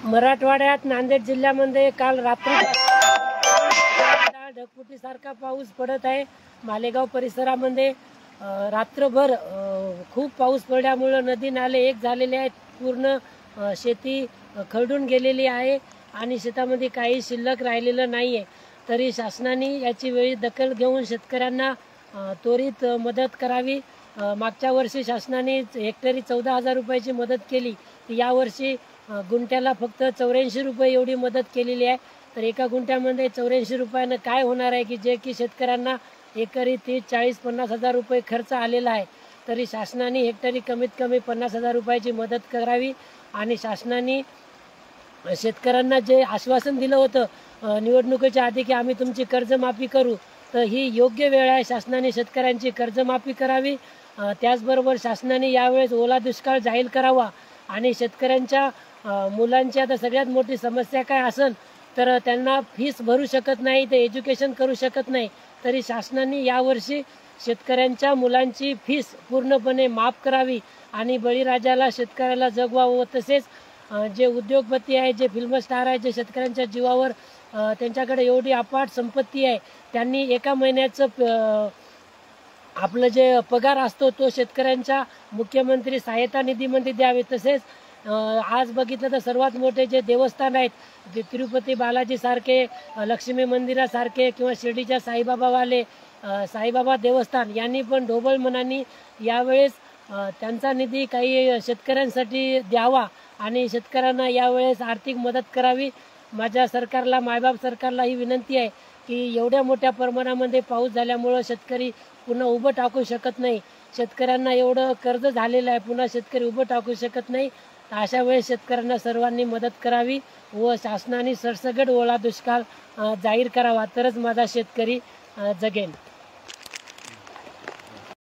मराठवाड्यात नांदेड जिल्ह्यामध्ये काल रात्री ढगफुटीसारखा पाऊस पडत आहे। मालेगाव परिसरामध्ये रात्रभर खूप पाऊस पडल्यामुळे नदी नाले एक झालेले आहेत। पूर्ण शेती खरडून गेलेली आहे आणि शेतामध्ये काही शिल्लक राहिलेलं नाहीये। तरी शासनाने याची वेळी दखल घेऊन शेतकऱ्यांना त्वरित मदत करावी। मागच्या वर्षी शासनाने हेक्टरी 14,000 रुपयाची मदत केली, या वर्षी गुंठ्याला फक्त 84 रुपये एवढी मदत केलेली आहे। तर एका गुंठ्यामध्ये 84 रुपयानं काय होणार आहे की जे की शेतकऱ्यांना एकरी 30, 40, 50,000 रुपये खर्च आलेला आहे। तरी शासनाने हेक्टरी कमीत कमी 50,000 रुपयाची मदत करावी आणि शासनाने शेतकऱ्यांना जे आश्वासन दिलं होतं निवडणुकीच्या आधी की आम्ही तुमची कर्जमाफी करू, तर ही योग्य वेळ आहे। शासनाने शेतकऱ्यांची कर्जमाफी करावी। त्याचबरोबर शासनाने यावेळेस ओला दुष्काळ जाहीर करावा आणि शेतकऱ्यांच्या मुलांची आता सगळ्यात मोठी समस्या काय असेल तर त्यांना फीस भरू शकत नाही, ते एज्युकेशन करू शकत नाही। तरी शासनाने यावर्षी शेतकऱ्यांच्या मुलांची फीस पूर्णपणे माफ करावी आणि बळीराजाला शेतकऱ्याला जगवावं। तसेच जे उद्योगपती आहे, जे फिल्म स्टार आहे, जे शेतकऱ्यांच्या जीवावर त्यांच्याकडे एवढी अफाट संपत्ती आहे, त्यांनी एका महिन्याचं आपलं जे पगार असतो तो शेतकऱ्यांच्या मुख्यमंत्री सहायता निधीमध्ये द्यावे। तसेच आज बघितलं तर सर्वात मोठे जे देवस्थान आहेत, जे तिरुपती बालाजी सारखे, लक्ष्मी मंदिरासारखे किंवा शिर्डीच्या साईबाबावाले साईबाबा देवस्थान यांनी पण ढोबळ मनाने यावेळेस त्यांचा निधी काही शेतकऱ्यांसाठी द्यावा आणि शेतकऱ्यांना यावेळेस आर्थिक मदत करावी। माझ्या सरकारला, मायबाप सरकारला ही विनंती आहे की एवढ्या मोठ्या प्रमाणामध्ये पाऊस झाल्यामुळे शेतकरी पुन्हा उभं टाकू शकत नाही। शेतकऱ्यांना एवढं कर्ज झालेलं आहे, पुन्हा शेतकरी उभं टाकू शकत नाही। अशा वेळेस शेतकऱ्यांना सर्वांनी मदत करावी व शासनाने सरसकट ओला दुष्काळ जाहीर करावा, तरच माझा शेतकरी जगेल।